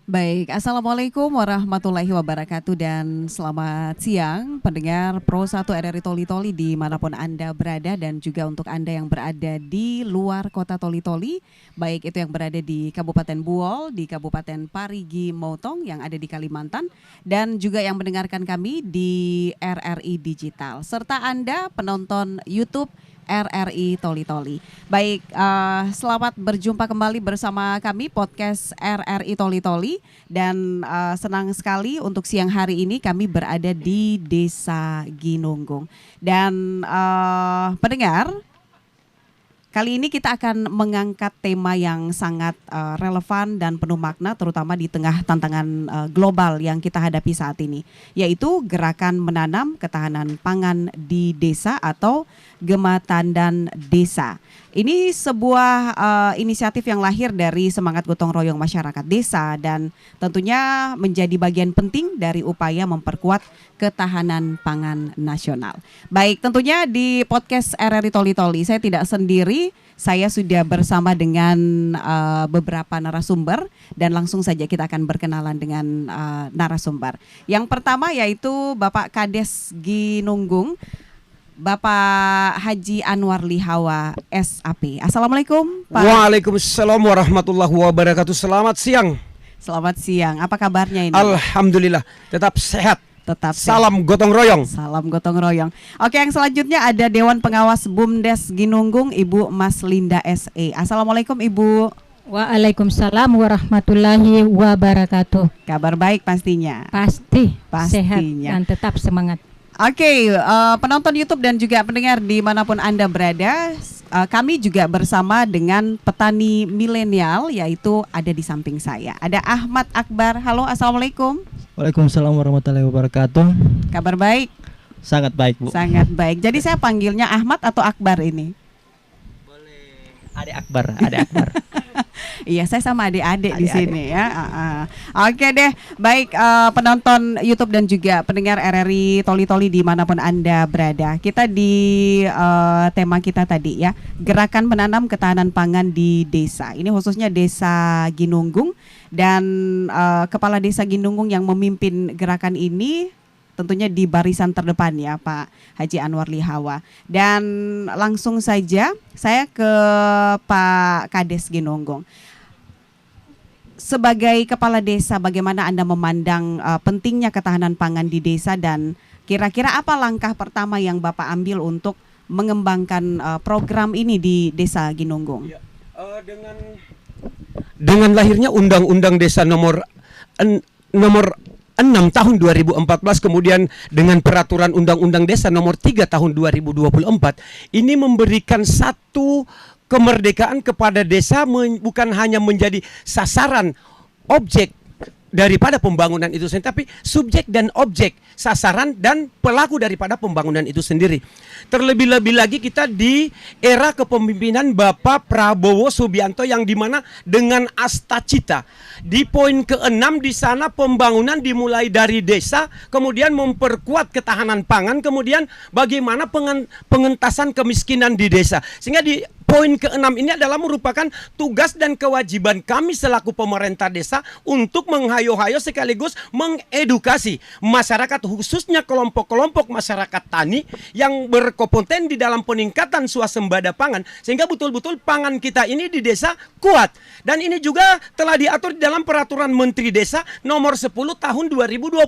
Baik, Assalamualaikum warahmatullahi wabarakatuh dan selamat siang pendengar Pro 1 RRI Toli Toli dimanapun Anda berada dan juga untuk Anda yang berada di luar kota Toli Toli, baik itu yang berada di Kabupaten Buol, di Kabupaten Parigi Motong yang ada di Kalimantan dan juga yang mendengarkan kami di RRI Digital serta Anda penonton YouTube RRI Toli Toli. Baik, selamat berjumpa kembali bersama kami podcast RRI Toli Toli dan senang sekali untuk siang hari ini kami berada di Desa Ginunggung dan pendengar. Kali ini kita akan mengangkat tema yang sangat relevan dan penuh makna terutama di tengah tantangan global yang kita hadapi saat ini, yaitu gerakan menanam ketahanan pangan di desa atau Gema Tandan Desa. Ini sebuah inisiatif yang lahir dari semangat gotong royong masyarakat desa dan tentunya menjadi bagian penting dari upaya memperkuat ketahanan pangan nasional. Baik, tentunya di podcast RRI Toli Toli saya tidak sendiri, saya sudah bersama dengan beberapa narasumber dan langsung saja kita akan berkenalan dengan narasumber. Yang pertama yaitu Bapak Kades Ginunggung, Bapak Haji Anwar Lihawa SAP. Assalamualaikum Pak. Waalaikumsalam warahmatullahi wabarakatuh. Selamat siang. Selamat siang. Apa kabarnya ini? Alhamdulillah, tetap sehat. Tetap Salam gotong royong. Salam gotong royong. Oke, yang selanjutnya ada Dewan Pengawas BUMDes Ginunggung, Ibu Mas Linda SE. Assalamualaikum Ibu. Waalaikumsalam warahmatullahi wabarakatuh. Kabar baik pastinya. Pastinya. Sehat dan tetap semangat. Oke, penonton YouTube dan juga pendengar dimanapun Anda berada, kami juga bersama dengan petani milenial, yaitu ada di samping saya. Ada Ahmad Akbar. Halo, Assalamualaikum. Waalaikumsalam warahmatullahi wabarakatuh. Kabar baik? Sangat baik, Bu. Sangat baik. Jadi saya panggilnya Ahmad atau Akbar ini? Boleh. Adik Akbar. Iya, saya sama adik-adik di sini ya. Oke deh, baik penonton YouTube dan juga pendengar RRI Toli Toli dimanapun Anda berada. Kita di tema kita tadi ya, gerakan menanam ketahanan pangan di desa. Ini khususnya Desa Ginunggung dan Kepala Desa Ginunggung yang memimpin gerakan ini tentunya di barisan terdepan ya Pak Haji Anwar Lihawa. Dan langsung saja saya ke Pak Kades Ginunggung. Sebagai kepala desa, bagaimana Anda memandang pentingnya ketahanan pangan di desa dan kira-kira apa langkah pertama yang Bapak ambil untuk mengembangkan program ini di Desa Ginunggung? Ya, dengan lahirnya Undang-Undang Desa nomor 6 tahun 2014, kemudian dengan peraturan Undang-Undang Desa nomor 3 tahun 2024, ini memberikan satu kemerdekaan kepada desa, bukan hanya menjadi sasaran objek daripada pembangunan itu sendiri, tapi subjek dan objek, sasaran dan pelaku daripada pembangunan itu sendiri. Terlebih-lebih lagi kita di era kepemimpinan Bapak Prabowo Subianto yang dimana dengan astacita di poin ke-6 di sana pembangunan dimulai dari desa, kemudian memperkuat ketahanan pangan, kemudian bagaimana pengentasan kemiskinan di desa. Sehingga di poin ke-6 ini adalah merupakan tugas dan kewajiban kami selaku pemerintah desa untuk menghayo-hayo sekaligus mengedukasi masyarakat, khususnya kelompok-kelompok masyarakat tani yang berkompeten di dalam peningkatan swasembada pangan, sehingga betul-betul pangan kita ini di desa kuat. Dan ini juga telah diatur di dalam peraturan Menteri Desa nomor 10 tahun 2025.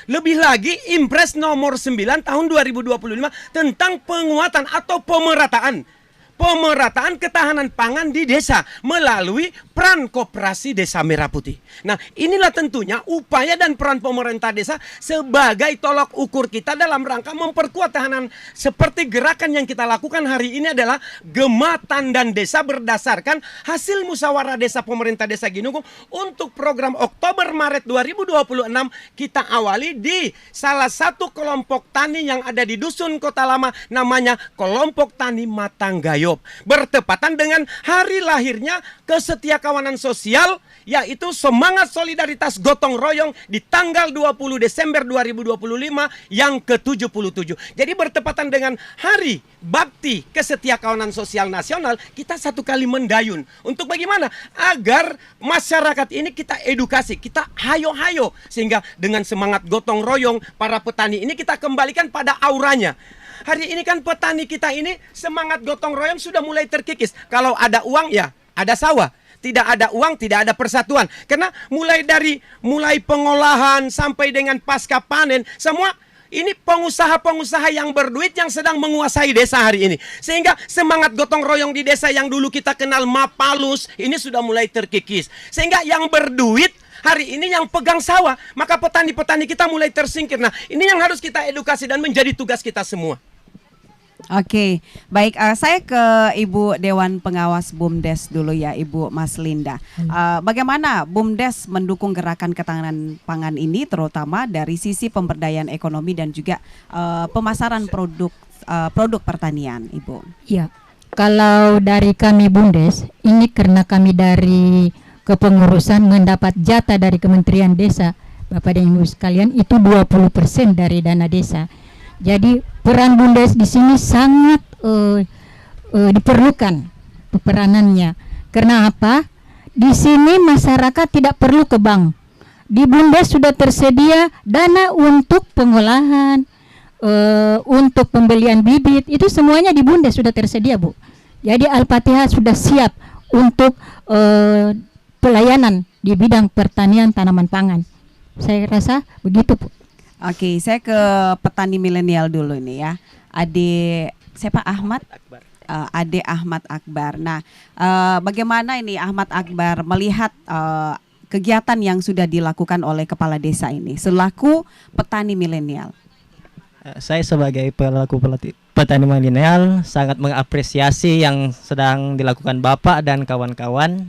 Lebih lagi Impres nomor 9 tahun 2025 tentang penguatan atau pemerataan ketahanan pangan di desa melalui peran koperasi Desa Merah Putih. Nah, inilah tentunya upaya dan peran pemerintah desa sebagai tolok ukur kita dalam rangka memperkuat tahanan, seperti gerakan yang kita lakukan hari ini adalah Gema Tandan Desa berdasarkan hasil musyawarah desa pemerintah Desa Ginunggung untuk program Oktober-Maret 2026 kita awali di salah satu kelompok tani yang ada di Dusun Kota Lama, namanya Kelompok Tani Matanggayo, bertepatan dengan hari lahirnya Kesetia kawanan sosial, yaitu semangat solidaritas gotong royong di tanggal 20 Desember 2025 yang ke-77. Jadi bertepatan dengan Hari Bakti Kesetiakawanan Sosial Nasional, kita satu kali mendayun. Untuk bagaimana? Agar masyarakat ini kita edukasi, kita hayo-hayo. Sehingga dengan semangat gotong royong, para petani ini kita kembalikan pada auranya. Hari ini kan petani kita ini semangat gotong royong sudah mulai terkikis. Kalau ada uang ya ada sawah. Tidak ada uang, tidak ada persatuan. Karena mulai pengolahan sampai dengan pasca panen, semua ini pengusaha-pengusaha yang berduit yang sedang menguasai desa hari ini. Sehingga semangat gotong royong di desa yang dulu kita kenal mapalus, ini sudah mulai terkikis. Sehingga yang berduit hari ini yang pegang sawah, maka petani-petani kita mulai tersingkir. Nah, ini yang harus kita edukasi dan menjadi tugas kita semua. Oke, baik. Saya ke Ibu Dewan Pengawas BUMDes dulu ya, Ibu Mas Linda. Bagaimana BUMDes mendukung gerakan ketahanan pangan ini, terutama dari sisi pemberdayaan ekonomi dan juga pemasaran produk pertanian, Ibu? Ya, kalau dari kami BUMDes, ini karena kami dari kepengurusan mendapat jatah dari Kementerian Desa, Bapak dan Ibu sekalian, itu 20% dari dana desa. Jadi peran BUMDes di sini sangat diperlukan peranannya. Karena apa? Di sini masyarakat tidak perlu ke bank. Di BUMDes sudah tersedia dana untuk pengolahan, untuk pembelian bibit, itu semuanya di BUMDes sudah tersedia, Bu. Jadi Al-Fatihah sudah siap untuk pelayanan di bidang pertanian tanaman pangan. Saya rasa begitu, Bu. Oke, saya ke petani milenial dulu nih ya. Siapa Ahmad? Ade Ahmad Akbar. Nah, bagaimana ini Ahmad Akbar melihat kegiatan yang sudah dilakukan oleh kepala desa ini selaku petani milenial? Saya sebagai pelaku petani milenial sangat mengapresiasi yang sedang dilakukan Bapak dan kawan-kawan.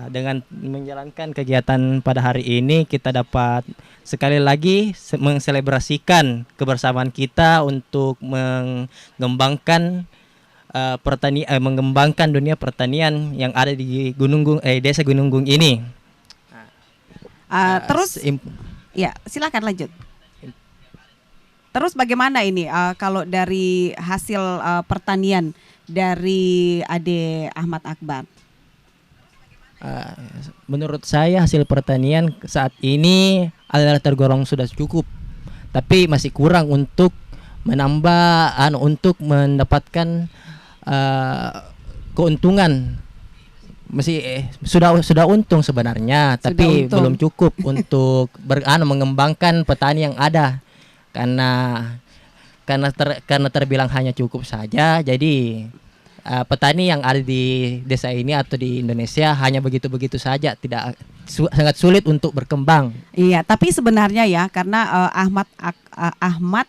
Dengan menjalankan kegiatan pada hari ini, kita dapat sekali lagi menselebrasikan kebersamaan kita untuk mengembangkan mengembangkan dunia pertanian yang ada di Desa Gununggung ini. Terus, ya silakan lanjut. Terus bagaimana ini kalau dari hasil pertanian dari Ade Ahmad Akbar? Menurut saya hasil pertanian saat ini adalah tergolong sudah cukup, tapi masih kurang untuk menambah, untuk mendapatkan keuntungan. Sudah untung sebenarnya, tapi belum cukup untuk mengembangkan petani yang ada, karena terbilang hanya cukup saja. Jadi petani yang ada di desa ini atau di Indonesia hanya begitu-begitu saja, sangat sulit untuk berkembang. Iya, tapi sebenarnya ya karena Ahmad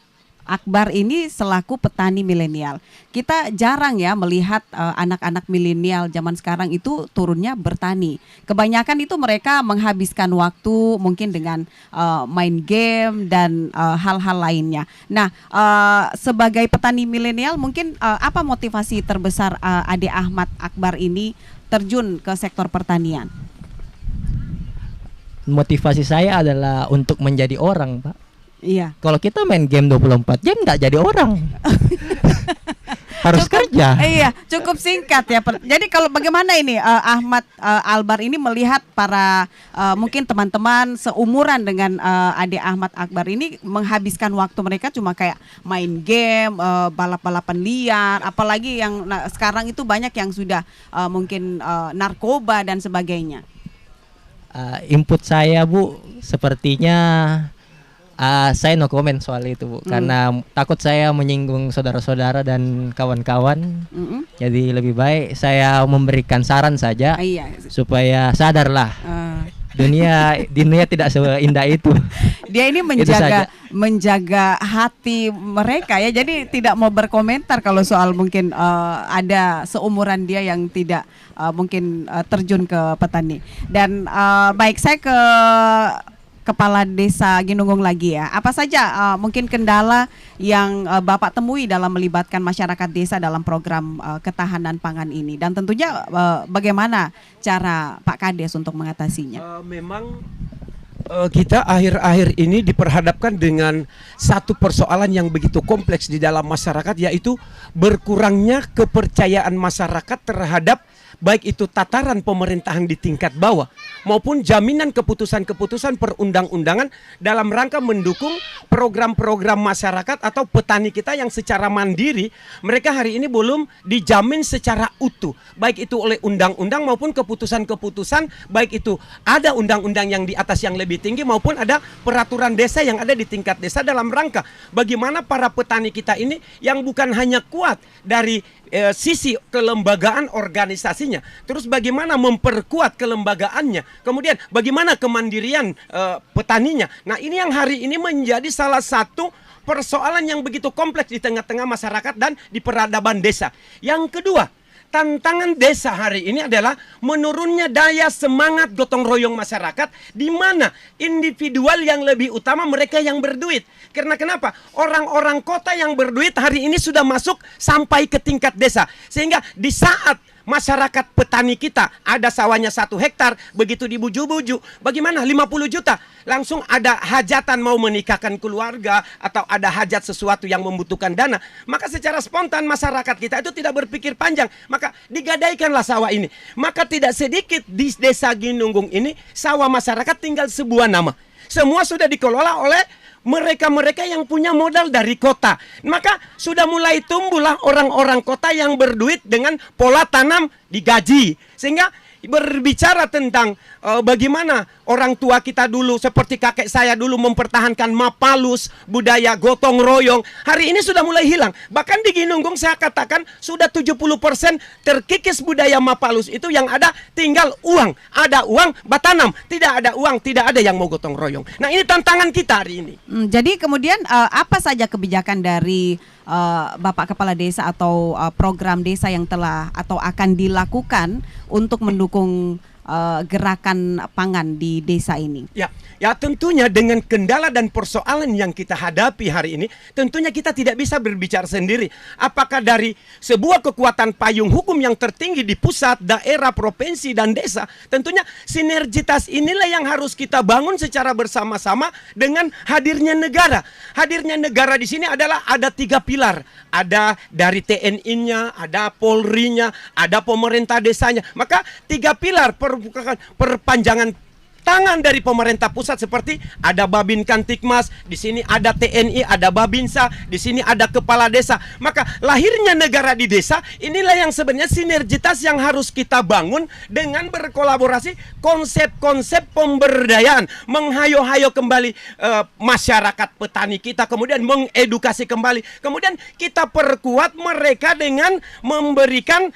Akbar ini selaku petani milenial, kita jarang ya melihat anak-anak milenial zaman sekarang itu turunnya bertani. Kebanyakan itu mereka menghabiskan waktu mungkin dengan main game dan hal-hal lainnya. Nah, sebagai petani milenial mungkin apa motivasi terbesar Ade Ahmad Akbar ini terjun ke sektor pertanian? Motivasi saya adalah untuk menjadi orang, Pak. Iya. Kalau kita main game 24 jam nggak jadi orang. Harus kerja. Iya, cukup singkat ya. Jadi kalau bagaimana ini Ahmad Albar ini melihat para mungkin teman-teman seumuran dengan Ade Ahmad Akbar ini menghabiskan waktu mereka cuma kayak main game, balap-balapan liar, apalagi yang sekarang itu banyak yang sudah mungkin narkoba dan sebagainya. Input saya, Bu, sepertinya saya no comment soal itu, Bu, karena takut saya menyinggung saudara-saudara dan kawan-kawan. Jadi lebih baik saya memberikan saran saja, supaya sadarlah dunia tidak seindah itu. Dia ini menjaga hati mereka ya, jadi tidak mau berkomentar kalau soal mungkin ada seumuran dia yang tidak mungkin terjun ke petani. Dan baik, saya ke Kepala Desa Ginunggung lagi ya. Apa saja mungkin kendala yang Bapak temui dalam melibatkan masyarakat desa dalam program ketahanan pangan ini, dan tentunya bagaimana cara Pak Kades untuk mengatasinya? Memang kita akhir-akhir ini diperhadapkan dengan satu persoalan yang begitu kompleks di dalam masyarakat, yaitu berkurangnya kepercayaan masyarakat terhadap baik itu tataran pemerintahan di tingkat bawah maupun jaminan keputusan-keputusan perundang-undangan dalam rangka mendukung program-program masyarakat atau petani kita yang secara mandiri mereka hari ini belum dijamin secara utuh, baik itu oleh undang-undang maupun keputusan-keputusan, baik itu ada undang-undang yang di atas yang lebih tinggi maupun ada peraturan desa yang ada di tingkat desa dalam rangka bagaimana para petani kita ini yang bukan hanya kuat dari sisi kelembagaan organisasinya, terus bagaimana memperkuat kelembagaannya, kemudian bagaimana kemandirian petaninya. Nah, ini yang hari ini menjadi salah satu persoalan yang begitu kompleks di tengah-tengah masyarakat dan di peradaban desa. Yang kedua, tantangan desa hari ini adalah menurunnya daya semangat gotong royong masyarakat, di mana individual yang lebih utama mereka yang berduit. Karena kenapa? Orang-orang kota yang berduit hari ini sudah masuk sampai ke tingkat desa. Sehingga di saat masyarakat petani kita ada sawahnya 1 hektar, begitu dibuju-buju, bagaimana 50 juta langsung ada hajatan mau menikahkan keluarga atau ada hajat sesuatu yang membutuhkan dana, maka secara spontan masyarakat kita itu tidak berpikir panjang, maka digadaikanlah sawah ini. Maka tidak sedikit di desa Ginunggung ini sawah masyarakat tinggal sebuah nama, semua sudah dikelola oleh mereka-mereka yang punya modal dari kota. Maka sudah mulai tumbuhlah orang-orang kota yang berduit dengan pola tanam digaji. Sehingga berbicara tentang bagaimana orang tua kita dulu seperti kakek saya dulu mempertahankan mapalus, budaya gotong royong, hari ini sudah mulai hilang. Bahkan di Ginunggung saya katakan sudah 70% terkikis budaya mapalus itu, yang ada tinggal uang. Ada uang batanam, tidak ada uang tidak ada yang mau gotong royong. Nah, ini tantangan kita hari ini. Jadi kemudian apa saja kebijakan dari Bapak Kepala Desa atau program desa yang telah atau akan dilakukan untuk mendukung gerakan pangan di desa ini? Ya tentunya dengan kendala dan persoalan yang kita hadapi hari ini, tentunya kita tidak bisa berbicara sendiri. Apakah dari sebuah kekuatan payung hukum yang tertinggi di pusat, daerah, provinsi, dan desa, tentunya sinergitas inilah yang harus kita bangun secara bersama-sama dengan hadirnya negara. Hadirnya negara di sini adalah ada 3 pilar. Ada dari TNI-nya, ada Polri-nya, ada pemerintah desanya. Maka 3 pilar perpanjangan tangan dari pemerintah pusat, seperti ada Babin Kantikmas, di sini ada TNI, ada Babinsa, di sini ada kepala desa. Maka lahirnya negara di desa inilah yang sebenarnya sinergitas yang harus kita bangun dengan berkolaborasi konsep-konsep pemberdayaan, menghayo-hayo kembali masyarakat petani kita, kemudian mengedukasi kembali, kemudian kita perkuat mereka dengan memberikan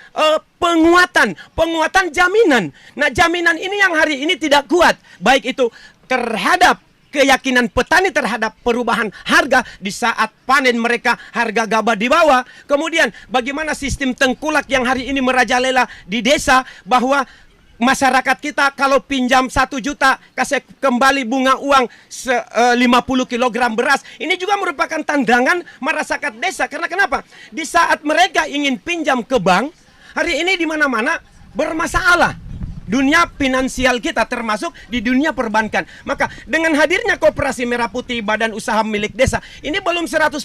penguatan jaminan. Nah, jaminan ini yang hari ini tidak kuat, baik itu terhadap keyakinan petani terhadap perubahan harga di saat panen mereka harga gabah di bawah. Kemudian bagaimana sistem tengkulak yang hari ini merajalela di desa, bahwa masyarakat kita kalau pinjam 1 juta kasih kembali bunga uang 50 kilogram beras. Ini juga merupakan tantangan masyarakat desa. Karena kenapa? Di saat mereka ingin pinjam ke bank, hari ini di mana-mana bermasalah dunia finansial kita, termasuk di dunia perbankan. Maka dengan hadirnya Koperasi Merah Putih, badan usaha milik desa, ini belum 100%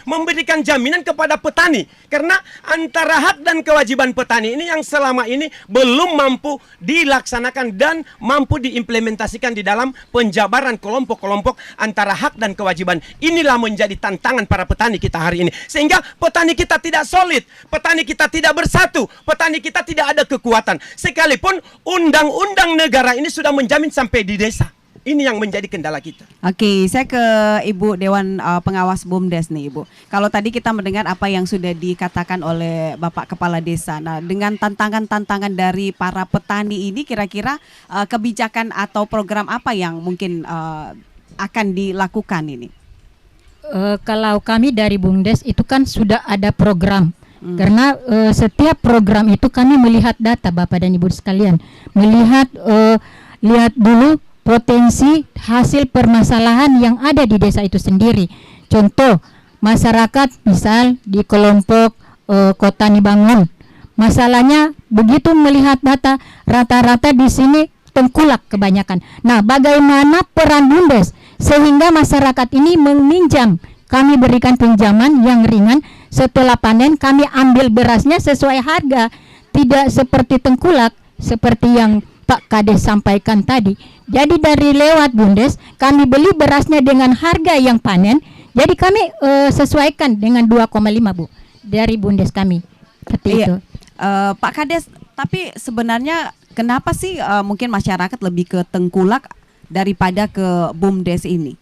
memberikan jaminan kepada petani. Karena antara hak dan kewajiban petani ini yang selama ini belum mampu dilaksanakan dan mampu diimplementasikan di dalam penjabaran kelompok-kelompok antara hak dan kewajiban. Inilah menjadi tantangan para petani kita hari ini. Sehingga petani kita tidak solid, petani kita tidak bersatu, petani kita tidak ada kekuatan. Sekalipun undang-undang negara ini sudah menjamin sampai di desa. Ini yang menjadi kendala kita. Oke, saya ke Ibu Dewan Pengawas BUMDes nih, Ibu. Kalau tadi kita mendengar apa yang sudah dikatakan oleh Bapak Kepala Desa. Nah, dengan tantangan-tantangan dari para petani ini, kira-kira kebijakan atau program apa yang mungkin akan dilakukan ini? Kalau kami dari BUMDes itu kan sudah ada program. Karena setiap program itu kami melihat data, Bapak dan Ibu sekalian, melihat lihat dulu potensi hasil permasalahan yang ada di desa itu sendiri. Contoh, masyarakat misal di kelompok Kota Nibangun, masalahnya begitu melihat data rata-rata di sini tengkulak kebanyakan. Nah, bagaimana peran BUMDes sehingga masyarakat ini meminjam? Kami berikan pinjaman yang ringan, setelah panen kami ambil berasnya sesuai harga, tidak seperti tengkulak seperti yang Pak Kades sampaikan tadi. Jadi dari lewat BUMDes kami beli berasnya dengan harga yang panen. Jadi kami sesuaikan dengan 2,5 Bu dari BUMDes kami. Seperti itu. Pak Kades, tapi sebenarnya kenapa sih mungkin masyarakat lebih ke tengkulak daripada ke BUMDes ini?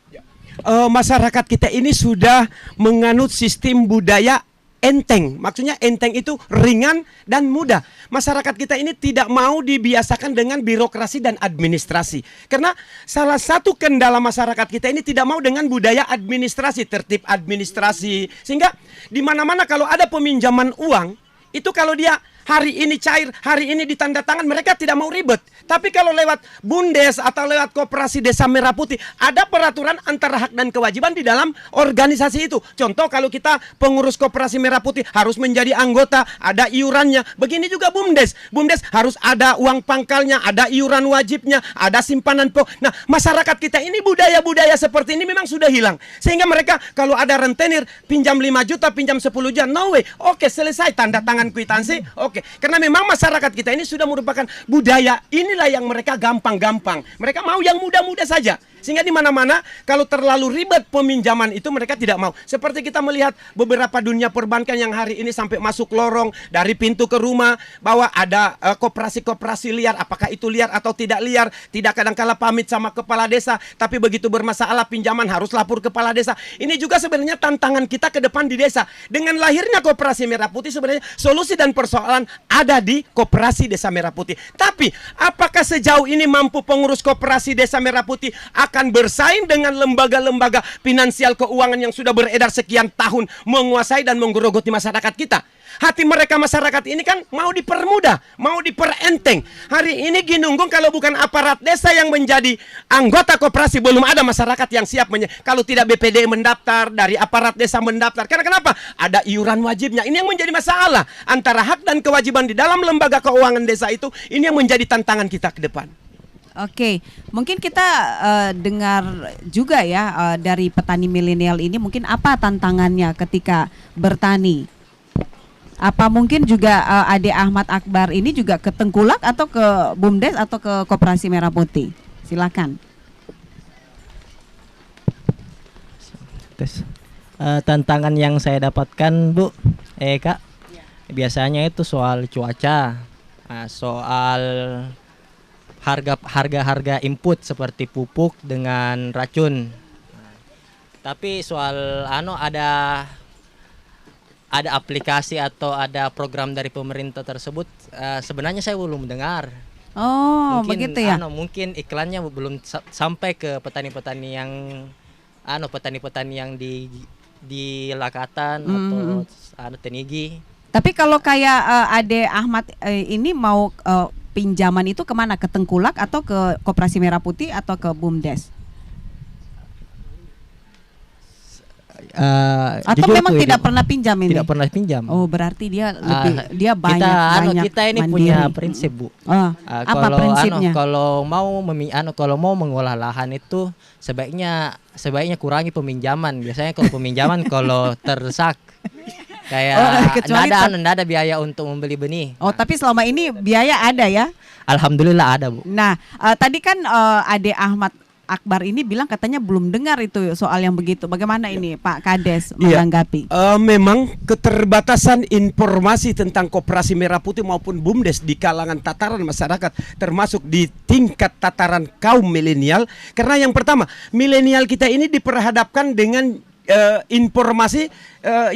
Masyarakat kita ini sudah menganut sistem budaya enteng. Maksudnya enteng itu ringan dan mudah. Masyarakat kita ini tidak mau dibiasakan dengan birokrasi dan administrasi. Karena salah satu kendala masyarakat kita ini tidak mau dengan budaya administrasi, tertib administrasi. Sehingga di mana-mana kalau ada peminjaman uang, itu kalau dia hari ini cair, hari ini ditanda tangan, mereka tidak mau ribet. Tapi kalau lewat BUMDes atau lewat Koperasi Desa Merah Putih, ada peraturan antara hak dan kewajiban di dalam organisasi itu. Contoh kalau kita pengurus Koperasi Merah Putih harus menjadi anggota, ada iurannya. Begini juga BUMDes. BUMDes harus ada uang pangkalnya, ada iuran wajibnya, ada simpanan pokok. Nah, masyarakat kita ini budaya-budaya seperti ini memang sudah hilang. Sehingga mereka kalau ada rentenir pinjam 5 juta, pinjam 10 juta, no way. Oke, selesai, tanda tangan kwitansi. Oke, karena memang masyarakat kita ini sudah merupakan budaya. Inilah yang mereka gampang-gampang. Mereka mau yang mudah-mudah saja. Sehingga di mana-mana kalau terlalu ribet peminjaman itu mereka tidak mau. Seperti kita melihat beberapa dunia perbankan yang hari ini sampai masuk lorong dari pintu ke rumah, bahwa ada koperasi-koperasi liar. Apakah itu liar atau tidak liar? Tidak kadang-kala pamit sama kepala desa, tapi begitu bermasalah pinjaman harus lapor kepala desa. Ini juga sebenarnya tantangan kita ke depan di desa. Dengan lahirnya Koperasi Merah Putih sebenarnya solusi dan persoalan ada di Koperasi Desa Merah Putih. Tapi apakah sejauh ini mampu pengurus Koperasi Desa Merah Putih akan bersaing dengan lembaga-lembaga finansial keuangan yang sudah beredar sekian tahun, menguasai dan menggerogoti masyarakat kita? Hati mereka masyarakat ini kan mau dipermudah, mau diperenteng. Hari ini Ginunggung kalau bukan aparat desa yang menjadi anggota koperasi, belum ada masyarakat yang siap. Kalau tidak BPD mendaftar, dari aparat desa mendaftar. Karena kenapa? Ada iuran wajibnya. Ini yang menjadi masalah. Antara hak dan kewajiban di dalam lembaga keuangan desa itu, ini yang menjadi tantangan kita ke depan. Oke, mungkin kita dengar juga ya dari petani milenial ini, mungkin apa tantangannya ketika bertani? Apa mungkin juga Ade Ahmad Akbar ini juga ke tengkulak atau ke BUMDes atau ke Koperasi Merah Putih? Silakan. Tantangan yang saya dapatkan Bu, Kak, biasanya itu soal cuaca, soal harga input seperti pupuk dengan racun. Tapi soal ada aplikasi atau ada program dari pemerintah tersebut, sebenarnya saya belum mendengar. Oh, mungkin, begitu ya. Mungkin iklannya belum sampai ke petani-petani yang petani-petani yang di Lakatan atau Tenigi. Tapi kalau kayak Ade Ahmad ini mau pinjaman itu kemana? Ke tengkulak atau ke Koperasi Merah Putih atau ke BUMDes? Atau memang tidak pernah pinjam ini? Tidak pernah pinjam. Oh, berarti dia banyak kita ini mandiri. punya prinsip Bu. Apa prinsipnya? Kalau mau mengolah lahan itu sebaiknya kurangi peminjaman. Biasanya kalau peminjaman kalau terdesak kayak tidak ada biaya untuk membeli benih. Oh, tapi selama ini biaya ada ya? Alhamdulillah ada Bu. Nah, tadi kan Ade Ahmad Akbar ini bilang katanya belum dengar itu soal yang begitu. Bagaimana ini Pak Kades menanggapi? Memang keterbatasan informasi tentang Koperasi Merah Putih maupun BUMDes di kalangan tataran masyarakat, termasuk di tingkat tataran kaum milenial. Karena yang pertama, milenial kita ini diperhadapkan dengan informasi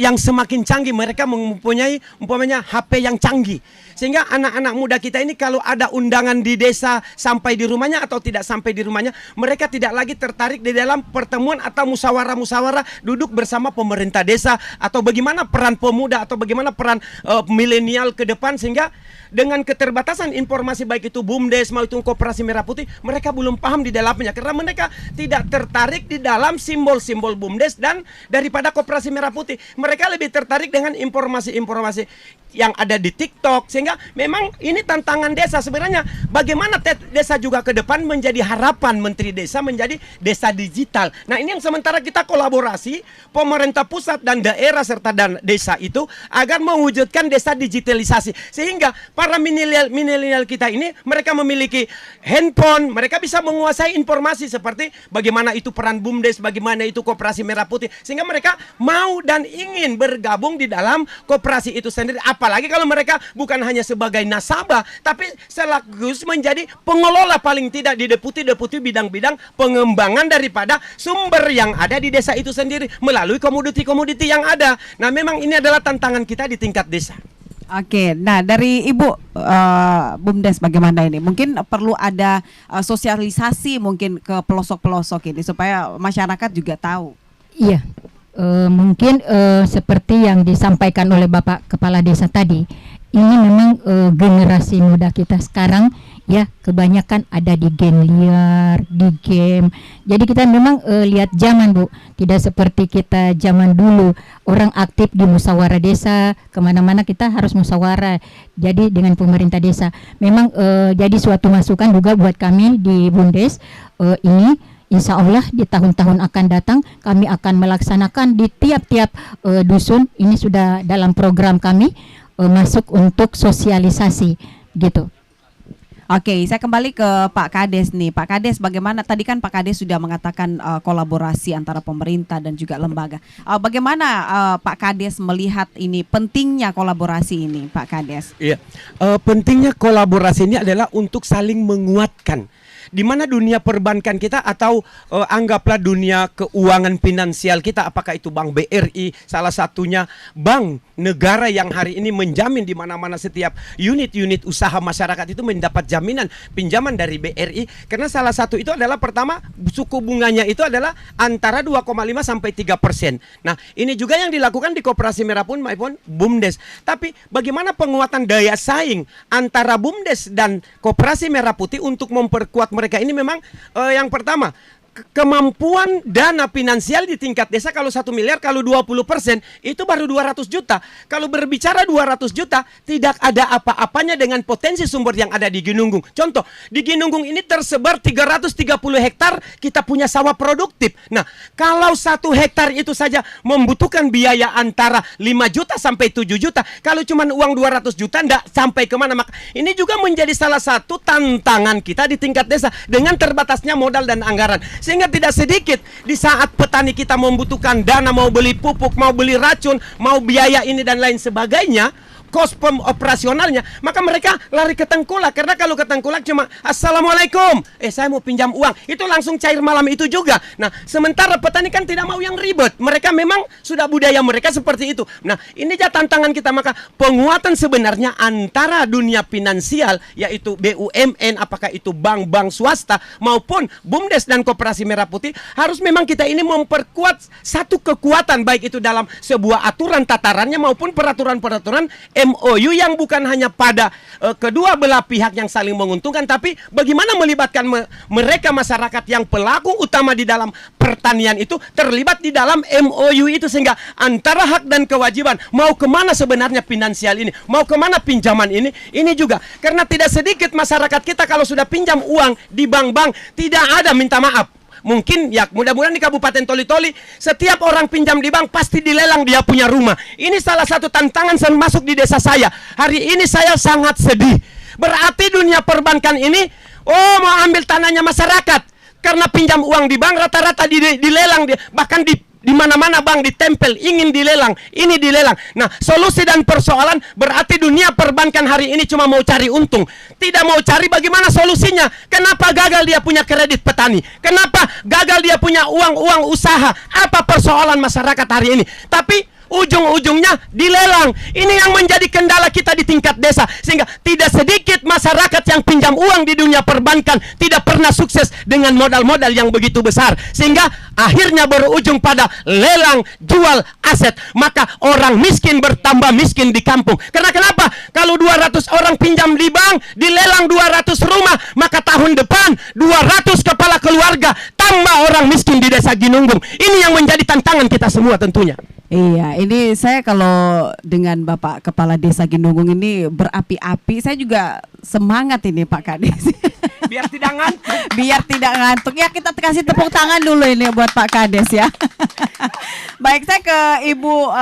yang semakin canggih. Mereka mempunyai umpamanya HP yang canggih, sehingga anak-anak muda kita ini kalau ada undangan di desa sampai di rumahnya atau tidak sampai di rumahnya, mereka tidak lagi tertarik di dalam pertemuan atau musyawarah-musyawarah duduk bersama pemerintah desa, atau bagaimana peran pemuda atau bagaimana peran milenial ke depan. Sehingga dengan keterbatasan informasi baik itu BUMDes maupun Koperasi Merah Putih, mereka belum paham di dalamnya karena mereka tidak tertarik di dalam simbol-simbol BUMDes dan daripada Koperasi Merah Putih. Mereka lebih tertarik dengan informasi-informasi yang ada di TikTok. Sehingga memang ini tantangan desa sebenarnya, bagaimana desa juga ke depan menjadi harapan Menteri Desa menjadi desa digital. Nah, ini yang sementara kita kolaborasi pemerintah pusat dan daerah serta dan desa itu agar mewujudkan desa digitalisasi, sehingga para milenial kita ini mereka memiliki handphone, mereka bisa menguasai informasi seperti bagaimana itu peran BUMDes, bagaimana itu Koperasi Merah Putih, sehingga mereka mau dan ingin bergabung di dalam koperasi itu sendiri. Apalagi kalau mereka bukan hanya sebagai nasabah, tapi sekaligus menjadi pengelola paling tidak di deputi bidang-bidang pengembangan daripada sumber yang ada di desa itu sendiri melalui komoditi-komoditi yang ada. Nah, memang ini adalah tantangan kita di tingkat desa. Oke, nah dari Ibu BUMDes bagaimana ini? Mungkin perlu ada sosialisasi mungkin ke pelosok-pelosok ini supaya masyarakat juga tahu. Iya, mungkin seperti yang disampaikan oleh Bapak Kepala Desa tadi, ini memang generasi muda kita sekarang ya kebanyakan ada di game liar, di game. Jadi kita memang lihat zaman, Bu, tidak seperti kita zaman dulu orang aktif di musyawarah desa, kemana-mana kita harus musyawarah. Jadi dengan pemerintah desa memang jadi suatu masukan juga buat kami di BUMDes. Ini insya Allah di tahun-tahun akan datang kami akan melaksanakan di tiap-tiap dusun. Ini sudah dalam program kami masuk untuk sosialisasi gitu. Oke, saya kembali ke Pak Kades nih. Pak Kades, bagaimana tadi kan Pak Kades sudah mengatakan kolaborasi antara pemerintah dan juga lembaga. Bagaimana Pak Kades melihat ini pentingnya kolaborasi ini, Pak Kades? Iya, pentingnya kolaborasi ini adalah untuk saling menguatkan. Di mana dunia perbankan kita atau anggaplah dunia keuangan finansial kita, apakah itu Bank BRI, salah satunya bank negara yang hari ini menjamin di mana-mana setiap unit-unit usaha masyarakat itu mendapat jaminan pinjaman dari BRI, karena salah satu itu adalah pertama suku bunganya itu adalah antara 2,5 sampai 3%. Nah, ini juga yang dilakukan di Koperasi Merah Putih maupun BUMDes. Tapi bagaimana penguatan daya saing antara BUMDes dan Koperasi Merah Putih untuk memperkuat mereka ini memang yang pertama kemampuan dana finansial di tingkat desa. Kalau 1 miliar, kalau 20% itu baru 200 juta. Kalau berbicara 200 juta, tidak ada apa-apanya dengan potensi sumber yang ada di Ginunggung. Contoh, di Ginunggung ini tersebar 330 hektar, kita punya sawah produktif. Nah, kalau 1 hektar itu saja membutuhkan biaya antara 5 juta sampai 7 juta. Kalau cuma uang 200 juta, enggak sampai kemana. Maka ini juga menjadi salah satu tantangan kita di tingkat desa dengan terbatasnya modal dan anggaran. Sehingga tidak sedikit di saat petani kita membutuhkan dana, mau beli pupuk, mau beli racun, mau biaya ini dan lain sebagainya, kos operasionalnya, maka mereka lari ke tengkulak. Karena kalau ke tengkulak cuma assalamualaikum, saya mau pinjam uang, itu langsung cair malam itu juga. Nah, sementara petani kan tidak mau yang ribet, mereka memang sudah budaya mereka seperti itu. Nah, ini aja tantangan kita. Maka penguatan sebenarnya antara dunia finansial, yaitu BUMN, apakah itu bank-bank swasta maupun BUMDes dan Koperasi Merah Putih, harus memang kita ini memperkuat satu kekuatan, baik itu dalam sebuah aturan tatarannya maupun peraturan-peraturan MOU yang bukan hanya pada kedua belah pihak yang saling menguntungkan, tapi bagaimana melibatkan mereka masyarakat yang pelaku utama di dalam pertanian itu terlibat di dalam MOU itu, sehingga antara hak dan kewajiban, mau kemana sebenarnya finansial ini, mau kemana pinjaman ini juga. Karena tidak sedikit masyarakat kita kalau sudah pinjam uang di bank-bank tidak ada minta maaf. Mungkin ya mudah-mudahan di Kabupaten Toli-Toli setiap orang pinjam di bank pasti dilelang dia punya rumah. Ini salah satu tantangan masuk di desa saya. Hari ini saya sangat sedih. Berarti dunia perbankan ini mau ambil tanahnya masyarakat. Karena pinjam uang di bank rata-rata dilelang, bahkan Di mana-mana bang ditempel, ingin dilelang, ini dilelang. Nah, solusi dan persoalan berarti dunia perbankan hari ini cuma mau cari untung. Tidak mau cari bagaimana solusinya. Kenapa gagal dia punya kredit petani? Kenapa gagal dia punya uang usaha? Apa persoalan masyarakat hari ini? Tapi ujung-ujungnya dilelang. Ini yang menjadi kendala kita di tingkat desa. Sehingga tidak sedikit masyarakat yang pinjam uang di dunia perbankan tidak pernah sukses dengan modal-modal yang begitu besar. Sehingga akhirnya berujung pada lelang jual aset. Maka orang miskin bertambah miskin di kampung. Karena kenapa? Kalau 200 orang pinjam di bank, dilelang 200 rumah, maka tahun depan 200 kepala keluarga tambah orang miskin di desa Ginunggung. Ini yang menjadi tantangan kita semua tentunya. Iya, ini saya kalau dengan Bapak Kepala Desa Ginunggung ini berapi-api, saya juga semangat ini Pak Kades. Biar tidak ngantuk. Biar tidak ngantuk. Ya kita kasih tepuk tangan dulu ini buat Pak Kades ya. Baik, saya ke Ibu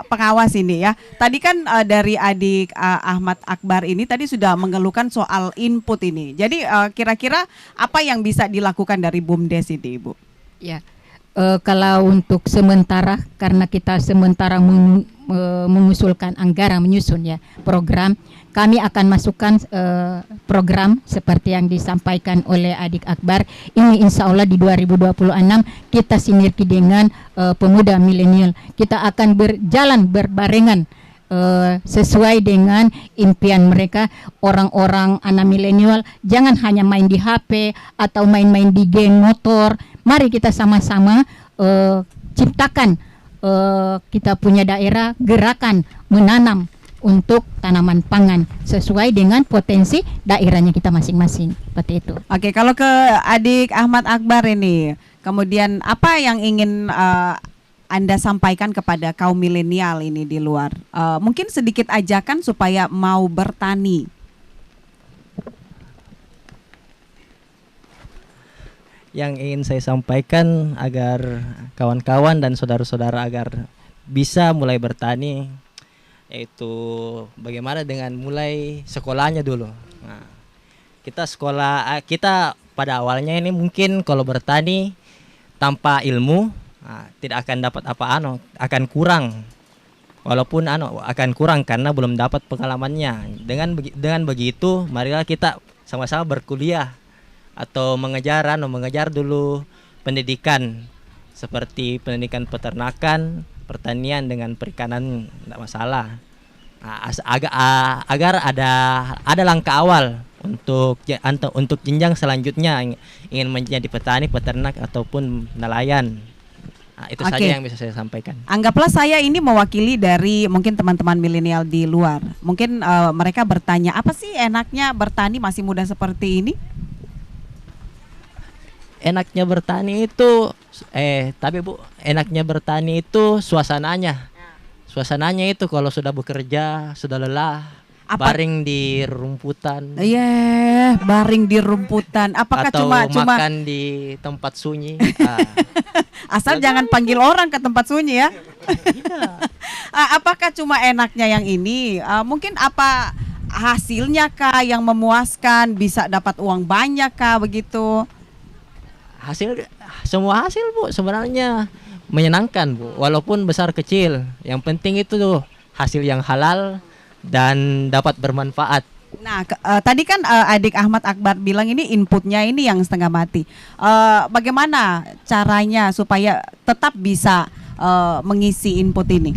pengawas ini ya. Tadi kan dari adik Ahmad Akbar ini tadi sudah mengeluhkan soal input ini. Jadi kira-kira apa yang bisa dilakukan dari BUMDes ini Ibu? Ya. Kalau untuk sementara, karena kita sementara mengusulkan anggaran, menyusun ya program, kami akan masukkan program seperti yang disampaikan oleh adik Akbar. Ini insya Allah di 2026 kita sinergi dengan pemuda milenial. Kita akan berjalan berbarengan sesuai dengan impian mereka. Orang-orang anak milenial jangan hanya main di HP atau main-main di game motor. Mari kita sama-sama ciptakan kita punya daerah gerakan menanam untuk tanaman pangan sesuai dengan potensi daerahnya kita masing-masing. Seperti itu. Oke, kalau ke adik Ahmad Akbar ini, kemudian apa yang ingin Anda sampaikan kepada kaum milenial ini di luar? Mungkin sedikit ajakan supaya mau bertani. Yang ingin saya sampaikan agar kawan-kawan dan saudara-saudara agar bisa mulai bertani, yaitu bagaimana dengan mulai sekolahnya dulu. Nah, kita pada awalnya ini mungkin kalau bertani tanpa ilmu tidak akan dapat akan kurang. Walaupun akan kurang karena belum dapat pengalamannya. Dengan begitu, marilah kita sama-sama berkuliah atau mengejar dulu pendidikan seperti pendidikan peternakan, pertanian dengan perikanan, tidak masalah. Agar ada langkah awal untuk jenjang selanjutnya ingin menjadi petani, peternak ataupun nelayan. Itu saja yang bisa saya sampaikan. Anggaplah saya ini mewakili dari mungkin teman-teman milenial di luar. Mungkin mereka bertanya, apa sih enaknya bertani masih muda seperti ini? Enaknya bertani itu tapi Bu, enaknya bertani itu suasananya. Suasananya itu kalau sudah bekerja, sudah lelah, baring di rumputan. Iya, baring di rumputan. Apakah atau cuma makan di tempat sunyi? Asal jangan panggil orang ke tempat sunyi ya. Apakah cuma enaknya yang ini? Mungkin apa hasilnya kah yang memuaskan, bisa dapat uang banyak kah begitu? Semua hasil Bu sebenarnya menyenangkan Bu, walaupun besar kecil. Yang penting itu tuh hasil yang halal dan dapat bermanfaat. Nah, tadi kan adik Ahmad Akbar bilang ini inputnya ini yang setengah mati. Bagaimana caranya supaya tetap bisa mengisi input ini?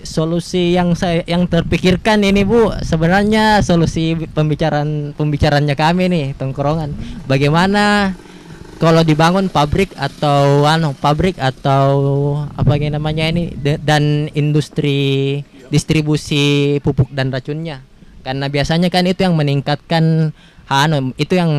Solusi yang terpikirkan ini Bu, sebenarnya solusi pembicaraannya kami nih tongkrongan. Bagaimana kalau dibangun pabrik atau apa namanya ini dan industri distribusi pupuk dan racunnya, karena biasanya kan itu yang meningkatkan itu yang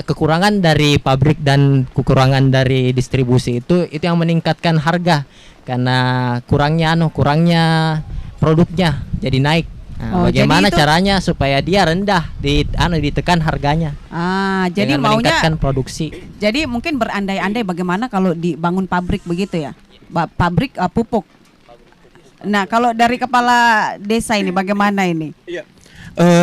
kekurangan dari pabrik dan kekurangan dari distribusi itu yang meningkatkan harga karena kurangnya produknya jadi naik. Bagaimana caranya supaya dia rendah ditekan harganya? Jadi dengan maunya meningkatkan produksi. Jadi mungkin berandai-andai bagaimana kalau dibangun pabrik begitu ya, pabrik pupuk. Nah, kalau dari kepala desa ini bagaimana ini? Iya.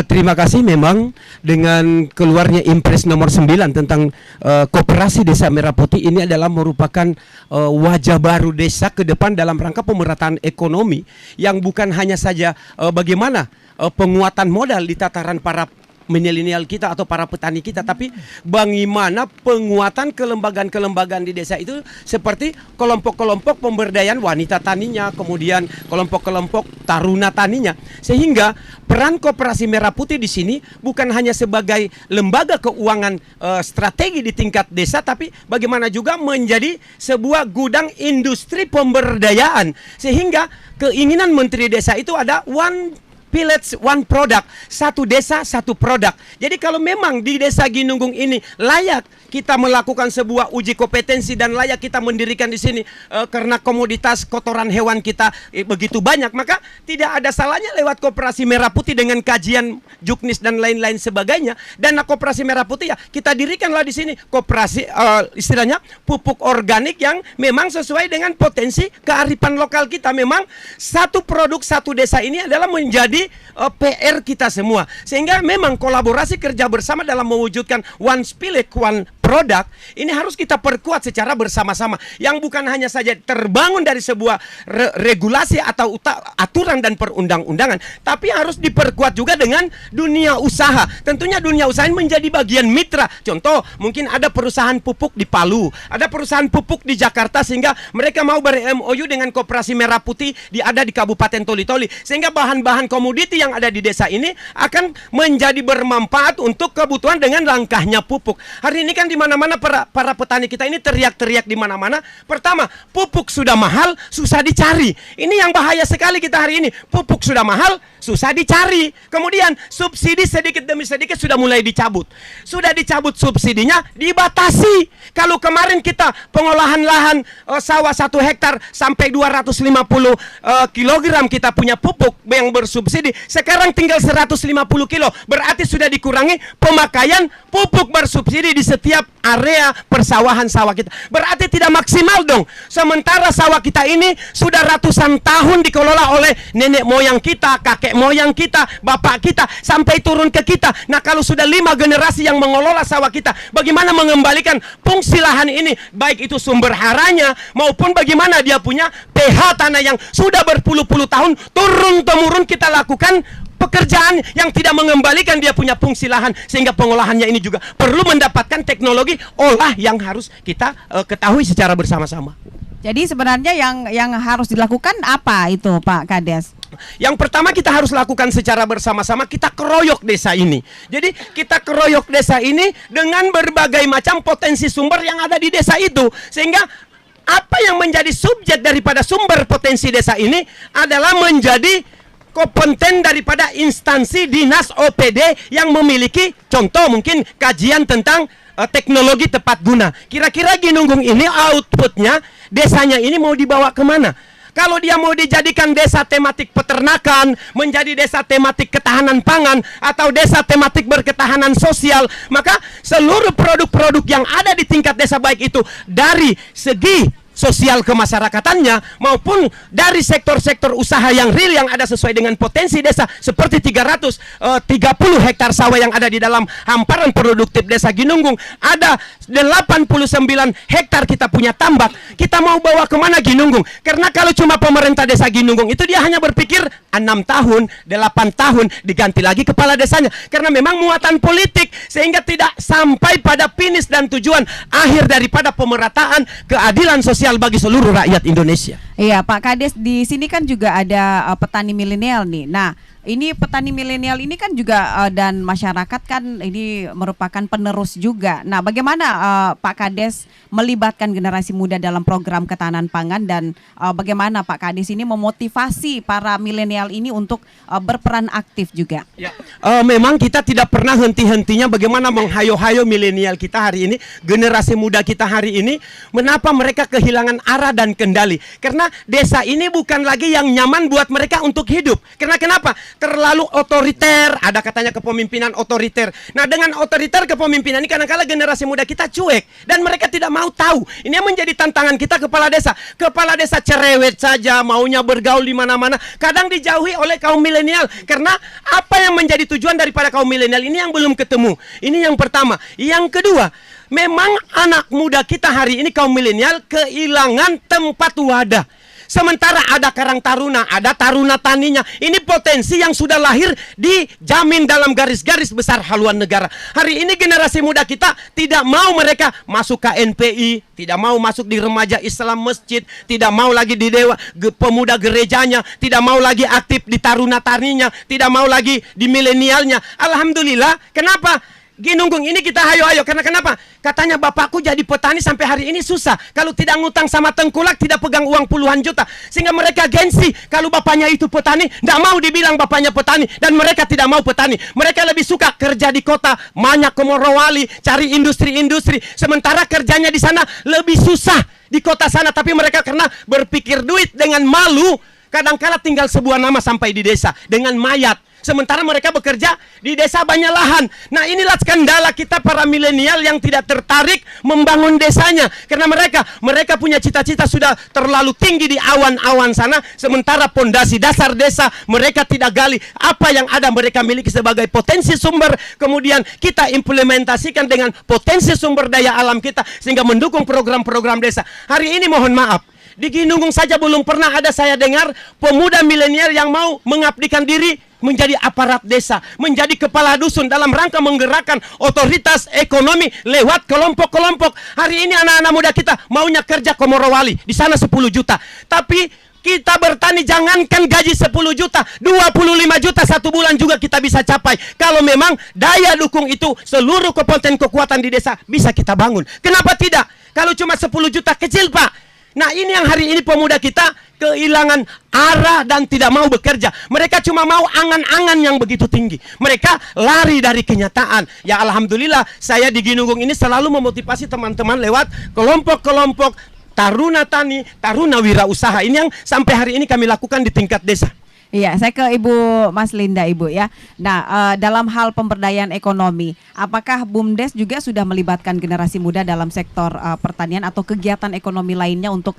Terima kasih. Memang dengan keluarnya Impres nomor 9 tentang Koperasi Desa Merah Putih ini adalah merupakan wajah baru desa ke depan dalam rangka pemerataan ekonomi yang bukan hanya saja bagaimana penguatan modal di tataran para milenial kita atau para petani kita, tapi bagaimana penguatan kelembagaan-kelembagaan di desa itu seperti kelompok-kelompok pemberdayaan wanita taninya, kemudian kelompok-kelompok taruna taninya, sehingga peran Koperasi Merah Putih di sini bukan hanya sebagai lembaga keuangan strategi di tingkat desa, tapi bagaimana juga menjadi sebuah gudang industri pemberdayaan, sehingga keinginan Menteri Desa itu ada one village, one product, satu desa, satu produk. Jadi kalau memang di Desa Ginunggung ini layak kita melakukan sebuah uji kompetensi dan layak kita mendirikan di sini karena komoditas kotoran hewan kita begitu banyak, maka tidak ada salahnya lewat Koperasi Merah Putih dengan kajian juknis dan lain-lain sebagainya. Dana Koperasi Merah Putih ya kita dirikanlah di sini koperasi istilahnya pupuk organik yang memang sesuai dengan potensi kearifan lokal kita. Memang satu produk satu desa ini adalah menjadi PR kita semua, sehingga memang kolaborasi kerja bersama dalam mewujudkan one spirit, one produk ini harus kita perkuat secara bersama-sama, yang bukan hanya saja terbangun dari sebuah regulasi atau aturan dan perundang-undangan, tapi harus diperkuat juga dengan dunia usaha. Tentunya dunia usaha ini menjadi bagian mitra. Contoh, mungkin ada perusahaan pupuk di Palu, ada perusahaan pupuk di Jakarta, sehingga mereka mau ber-MOU dengan Koperasi Merah Putih ada di Kabupaten Toli-Toli, sehingga bahan-bahan komoditi yang ada di desa ini akan menjadi bermanfaat untuk kebutuhan dengan langkahnya pupuk. Hari ini kan di mana-mana para petani kita ini teriak-teriak di mana-mana. Pertama, pupuk sudah mahal, susah dicari. Ini yang bahaya sekali kita hari ini. Pupuk sudah mahal, susah dicari. Kemudian subsidi sedikit demi sedikit sudah mulai dicabut. Sudah dicabut subsidinya, dibatasi. Kalau kemarin kita pengolahan lahan sawah 1 hektar sampai 250 kilogram kita punya pupuk yang bersubsidi, sekarang tinggal 150 kilo. Berarti sudah dikurangi pemakaian pupuk bersubsidi di setiap area persawahan sawah kita. Berarti tidak maksimal dong. Sementara sawah kita ini sudah ratusan tahun dikelola oleh nenek moyang kita, kakek moyang kita, bapak kita, sampai turun ke kita. Nah, kalau sudah 5 generasi yang mengelola sawah kita, bagaimana mengembalikan fungsi lahan ini, baik itu sumber haranya maupun bagaimana dia punya pH tanah yang sudah berpuluh-puluh tahun turun-temurun kita lakukan pekerjaan yang tidak mengembalikan dia punya fungsi lahan, sehingga pengolahannya ini juga perlu mendapatkan teknologi olah yang harus kita ketahui secara bersama-sama. Jadi sebenarnya yang harus dilakukan apa itu, Pak Kades? Yang pertama kita harus lakukan secara bersama-sama, kita keroyok desa ini. Jadi kita keroyok desa ini dengan berbagai macam potensi sumber yang ada di desa itu, sehingga apa yang menjadi subjek daripada sumber potensi desa ini adalah menjadi kompeten daripada instansi dinas OPD yang memiliki contoh mungkin kajian tentang teknologi tepat guna. Kira-kira Ginunggung ini outputnya desanya ini mau dibawa kemana? Kalau dia mau dijadikan desa tematik peternakan, menjadi desa tematik ketahanan pangan, atau desa tematik berketahanan sosial, maka seluruh produk-produk yang ada di tingkat desa, baik itu dari segi sosial kemasyarakatannya maupun dari sektor-sektor usaha yang real yang ada sesuai dengan potensi desa, seperti 330 hektar sawah yang ada di dalam hamparan produktif desa Ginunggung, ada 89 hektar kita punya tambak. Kita mau bawa kemana Ginunggung? Karena kalau cuma pemerintah desa Ginunggung itu dia hanya berpikir 6 tahun, 8 tahun diganti lagi kepala desanya, karena memang muatan politik, sehingga tidak sampai pada finish dan tujuan akhir daripada pemerataan keadilan sosial bagi seluruh rakyat Indonesia. Iya, Pak Kades, di sini kan juga ada petani milenial nih. Nah, ini petani milenial ini kan juga dan masyarakat kan ini merupakan penerus juga. Nah, bagaimana Pak Kades melibatkan generasi muda dalam program ketahanan pangan, dan bagaimana Pak Kades ini memotivasi para milenial ini untuk berperan aktif juga? Ya, memang kita tidak pernah henti-hentinya bagaimana menghayo-hayo milenial kita hari ini, generasi muda kita hari ini, mengapa mereka kehilangan arah dan kendali? Karena desa ini bukan lagi yang nyaman buat mereka untuk hidup. Karena kenapa? Terlalu otoriter, ada katanya kepemimpinan otoriter. Nah, dengan otoriter kepemimpinan ini kadang-kala generasi muda kita cuek dan mereka tidak mau tahu. Ini yang menjadi tantangan kita kepala desa. Kepala desa cerewet saja, maunya bergaul di mana-mana, kadang dijauhi oleh kaum milenial. Karena apa yang menjadi tujuan daripada kaum milenial ini yang belum ketemu. Ini yang pertama. Yang kedua, memang anak muda kita hari ini kaum milenial kehilangan tempat wadah. Sementara ada Karang Taruna, ada Taruna Taninya. Ini potensi yang sudah lahir dijamin dalam garis-garis besar haluan negara. Hari ini generasi muda kita tidak mau mereka masuk ke NPI, tidak mau masuk di remaja Islam masjid, tidak mau lagi di dewa pemuda gerejanya, tidak mau lagi aktif di Taruna Taninya, tidak mau lagi di milenialnya. Alhamdulillah, kenapa? Ginunggung ini kita hayo-hayo, karena kenapa? Katanya bapakku jadi petani sampai hari ini susah. Kalau tidak ngutang sama tengkulak, tidak pegang uang puluhan juta. Sehingga mereka gengsi. Kalau bapaknya itu petani, tidak mau dibilang bapaknya petani. Dan mereka tidak mau petani. Mereka lebih suka kerja di kota, banyak ke Morowali, cari industri-industri. Sementara kerjanya di sana lebih susah di kota sana. Tapi mereka karena berpikir duit dengan malu, kadang-kala tinggal sebuah nama sampai di desa dengan mayat. Sementara mereka bekerja di desa banyak lahan. Nah, inilah kendala kita para milenial yang tidak tertarik membangun desanya. Karena mereka punya cita-cita sudah terlalu tinggi di awan-awan sana. Sementara pondasi dasar desa mereka tidak gali. Apa yang ada mereka miliki sebagai potensi sumber. Kemudian kita implementasikan dengan potensi sumber daya alam kita. Sehingga mendukung program-program desa. Hari ini mohon maaf, di Ginunggung saja belum pernah ada saya dengar pemuda milenial yang mau mengabdikan diri menjadi aparat desa, menjadi kepala dusun dalam rangka menggerakkan otoritas ekonomi lewat kelompok-kelompok. Hari ini anak-anak muda kita maunya kerja ke Morowali, di sana 10 juta. Tapi kita bertani jangankan gaji 10 juta, 25 juta satu bulan juga kita bisa capai. Kalau memang daya dukung itu seluruh kekuatan di desa bisa kita bangun. Kenapa tidak? Kalau cuma 10 juta kecil, Pak. Nah, ini yang hari ini pemuda kita kehilangan arah dan tidak mau bekerja. Mereka cuma mau angan-angan yang begitu tinggi. Mereka lari dari kenyataan. Ya alhamdulillah, saya di Ginunggung ini selalu memotivasi teman-teman lewat kelompok-kelompok Taruna Tani, Taruna Wirausaha. Ini yang sampai hari ini kami lakukan di tingkat desa. Iya, saya ke Ibu Mas Linda, Ibu ya. Nah, dalam hal pemberdayaan ekonomi, apakah BUMDes juga sudah melibatkan generasi muda dalam sektor pertanian atau kegiatan ekonomi lainnya untuk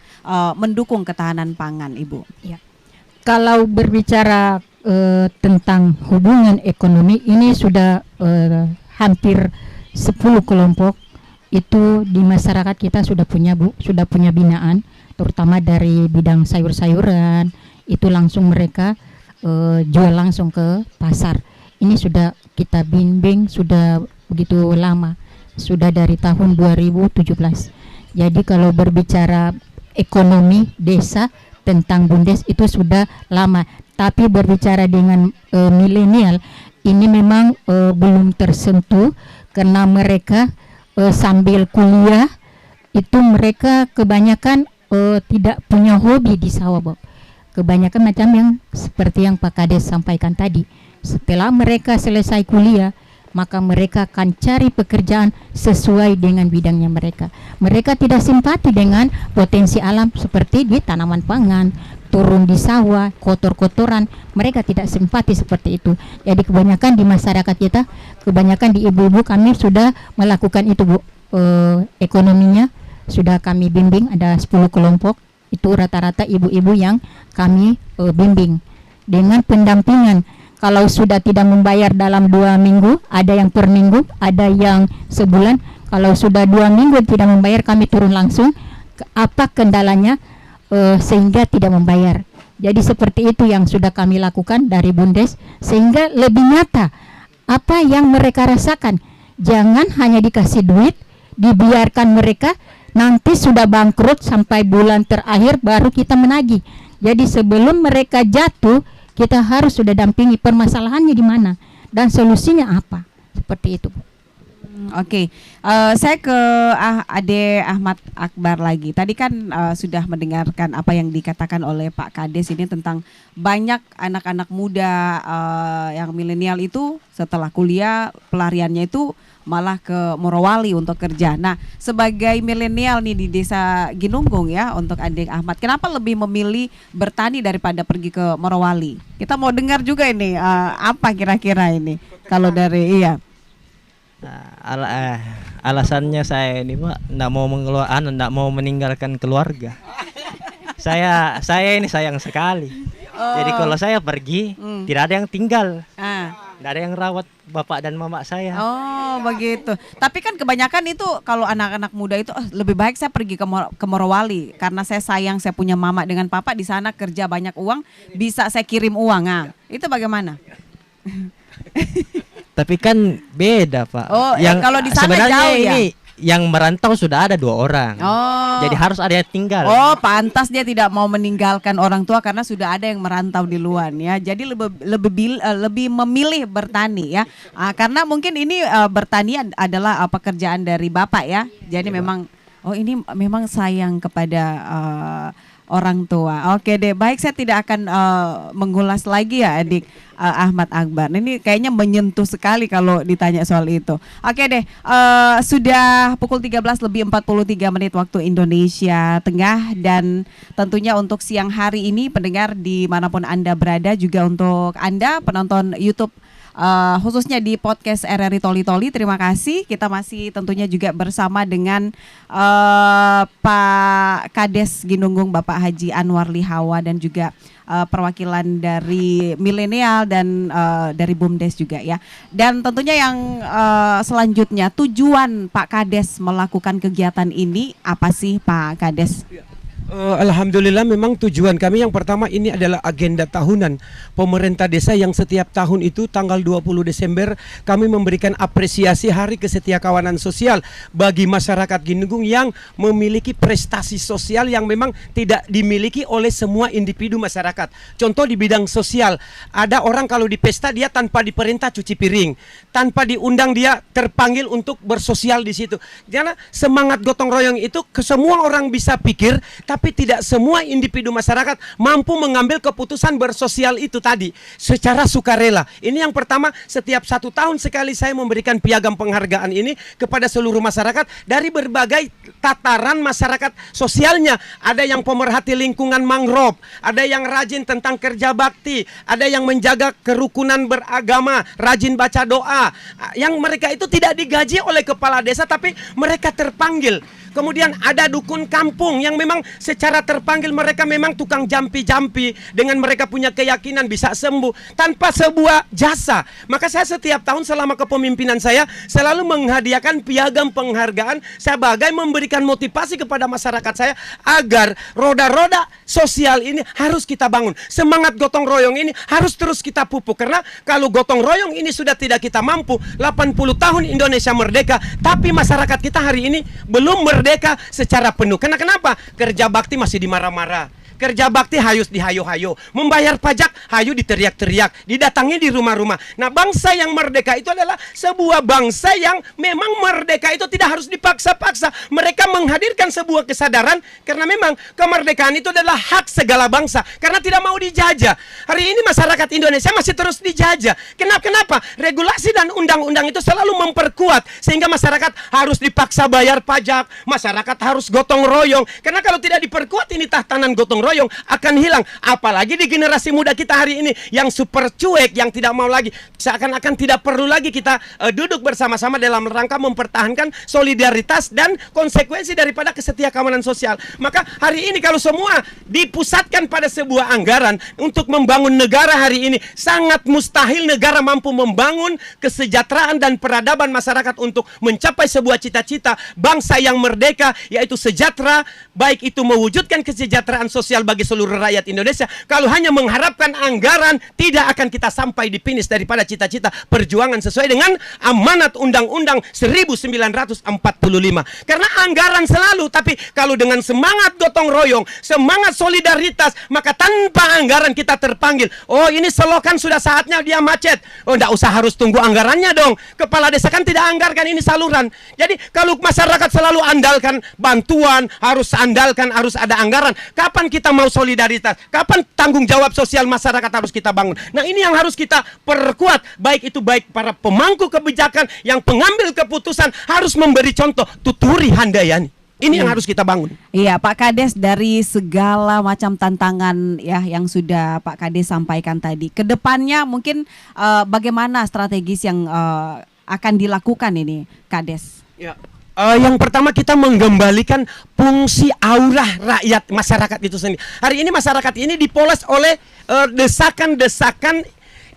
mendukung ketahanan pangan, Ibu? Ya. Kalau berbicara tentang hubungan ekonomi, ini sudah hampir 10 kelompok itu di masyarakat kita sudah punya, Bu, sudah punya binaan, terutama dari bidang sayur-sayuran. Itu langsung mereka jual langsung ke pasar. Ini sudah kita bimbing sudah begitu lama, sudah dari tahun 2017. Jadi kalau berbicara ekonomi desa tentang BUMDes itu sudah lama. Tapi berbicara dengan milenial ini memang belum tersentuh karena mereka sambil kuliah itu mereka kebanyakan tidak punya hobi di sawah, Bob. Kebanyakan macam yang seperti yang Pak Kades sampaikan tadi. Setelah mereka selesai kuliah, maka mereka akan cari pekerjaan sesuai dengan bidangnya mereka. Mereka tidak simpati dengan potensi alam seperti di tanaman pangan, turun di sawah, kotor-kotoran. Mereka tidak simpati seperti itu. Jadi kebanyakan di masyarakat kita, kebanyakan di ibu-ibu kami sudah melakukan itu, Bu. Ekonominya sudah kami bimbing, ada 10 kelompok. Itu rata-rata ibu-ibu yang kami bimbing dengan pendampingan. Kalau sudah tidak membayar dalam 2 minggu, ada yang per minggu, ada yang sebulan. Kalau sudah 2 minggu tidak membayar, kami turun langsung apa kendalanya sehingga tidak membayar. Jadi seperti itu yang sudah kami lakukan dari BUMDes, sehingga lebih nyata apa yang mereka rasakan. Jangan hanya dikasih duit, dibiarkan mereka nanti sudah bangkrut sampai bulan terakhir baru kita menagih. Jadi sebelum mereka jatuh, kita harus sudah dampingi permasalahannya di mana dan solusinya apa. Seperti itu. Oke. Saya ke Ade Ahmad Akbar lagi. Tadi kan sudah mendengarkan apa yang dikatakan oleh Pak Kades ini tentang banyak anak-anak muda yang milenial itu setelah kuliah pelariannya itu malah ke Morowali untuk kerja. Nah, sebagai milenial nih di Desa Ginunggung ya, untuk Adik Ahmad, kenapa lebih memilih bertani daripada pergi ke Morowali? Kita mau dengar juga ini apa kira-kira ini kalau dari Alasannya saya ini Pak, enggak mau meninggalkan keluarga. Saya ini sayang sekali. Jadi kalau saya pergi, tidak ada yang tinggal. Tidak ada yang rawat bapak dan mama saya. Oh begitu. Tapi kan kebanyakan itu kalau anak-anak muda itu lebih baik saya pergi ke Morowali karena saya sayang, saya punya mama dengan papa di sana, kerja banyak uang, bisa saya kirim uang. Nah, itu bagaimana? Tapi kan beda Pak. Oh, kalau di sana sebenarnya jauh ya? ini yang merantau sudah ada 2 orang. Oh. Jadi harus ada yang tinggal. Oh, pantas dia tidak mau meninggalkan orang tua karena sudah ada yang merantau di luar ya. Jadi lebih memilih bertani ya. Karena mungkin ini bertani adalah pekerjaan dari bapak ya. Jadi memang ini memang sayang kepada orang tua. Oke deh, baik, saya tidak akan mengulas lagi ya Adik Ahmad Akbar. Ini kayaknya menyentuh sekali kalau ditanya soal itu. Oke deh, sudah pukul 13:43 waktu Indonesia Tengah, dan tentunya untuk siang hari ini pendengar dimanapun Anda berada, juga untuk Anda penonton YouTube khususnya di podcast RRI Toli Toli, terima kasih. Kita masih tentunya juga bersama dengan Pak Kades Ginunggung, Bapak Haji Anwar Lihawa, dan juga perwakilan dari milenial dan dari BUMDes juga ya. Dan tentunya yang selanjutnya, tujuan Pak Kades melakukan kegiatan ini apa sih Pak Kades? Alhamdulillah, memang tujuan kami yang pertama ini adalah agenda tahunan pemerintah desa yang setiap tahun itu tanggal 20 Desember kami memberikan apresiasi Hari Kesetiakawanan Sosial bagi masyarakat Ginunggung yang memiliki prestasi sosial yang memang tidak dimiliki oleh semua individu masyarakat. Contoh di bidang sosial, ada orang kalau di pesta dia tanpa diperintah cuci piring, tanpa diundang dia terpanggil untuk bersosial di situ. Karena semangat gotong royong itu semua orang bisa pikir, tapi tidak semua individu masyarakat mampu mengambil keputusan bersosial itu tadi secara sukarela. Ini yang pertama, setiap 1 tahun sekali saya memberikan piagam penghargaan ini kepada seluruh masyarakat dari berbagai tataran masyarakat sosialnya. Ada yang pemerhati lingkungan mangrove, ada yang rajin tentang kerja bakti, ada yang menjaga kerukunan beragama, rajin baca doa, yang mereka itu tidak digaji oleh kepala desa tapi mereka terpanggil. Kemudian ada dukun kampung yang memang secara terpanggil, mereka memang tukang jampi-jampi, dengan mereka punya keyakinan bisa sembuh tanpa sebuah jasa. Maka saya setiap tahun selama kepemimpinan saya selalu menghadiahkan piagam penghargaan sebagai memberikan motivasi kepada masyarakat saya agar roda-roda sosial ini harus kita bangun. Semangat gotong royong ini harus terus kita pupuk, karena kalau gotong royong ini sudah tidak kita mampu, 80 tahun Indonesia merdeka tapi masyarakat kita hari ini belum merdeka secara penuh. Karena kenapa? Kerja bakti masih dimarah-marah. Kerja bakti hayus dihayo-hayo, membayar pajak hayu diteriak-teriak, didatangi di rumah-rumah. Nah, bangsa yang merdeka itu adalah sebuah bangsa yang memang merdeka itu tidak harus dipaksa-paksa. Mereka menghadirkan sebuah kesadaran karena memang kemerdekaan itu adalah hak segala bangsa, karena tidak mau dijajah. Hari ini masyarakat Indonesia masih terus dijajah. Kenapa? Regulasi dan undang-undang itu selalu memperkuat sehingga masyarakat harus dipaksa bayar pajak, masyarakat harus gotong royong. Karena kalau tidak diperkuat ini tatanan gotong royong akan hilang. Apalagi di generasi muda kita hari ini yang super cuek, yang tidak mau lagi, seakan-akan tidak perlu lagi kita duduk bersama-sama dalam rangka mempertahankan solidaritas dan konsekuensi daripada kesetiakawanan sosial. Maka hari ini kalau semua dipusatkan pada sebuah anggaran untuk membangun negara hari ini, sangat mustahil negara mampu membangun kesejahteraan dan peradaban masyarakat untuk mencapai sebuah cita-cita bangsa yang merdeka, yaitu sejahtera, baik itu mewujudkan kesejahteraan sosial sosial bagi seluruh rakyat Indonesia. Kalau hanya mengharapkan anggaran, tidak akan kita sampai di finish daripada cita-cita perjuangan sesuai dengan amanat Undang-Undang 1945. Karena anggaran selalu, tapi kalau dengan semangat gotong royong, semangat solidaritas, maka tanpa anggaran kita terpanggil. Oh, ini selokan sudah saatnya dia macet. Oh, enggak usah harus tunggu anggarannya dong. Kepala desa kan tidak anggarkan, ini saluran. Jadi kalau masyarakat selalu andalkan bantuan, harus ada anggaran. Kapan kita mau solidaritas? Kapan tanggung jawab sosial masyarakat harus kita bangun? Nah, ini yang harus kita perkuat. Baik para pemangku kebijakan, yang pengambil keputusan harus memberi contoh. Tuturi handayani. Ini yang harus kita bangun. Iya, Pak Kades, dari segala macam tantangan ya yang sudah Pak Kades sampaikan tadi, kedepannya mungkin bagaimana strategis yang akan dilakukan ini, Kades? Ya. Yang pertama, kita mengembalikan fungsi aura rakyat masyarakat itu sendiri. Hari ini masyarakat ini dipoles oleh desakan-desakan,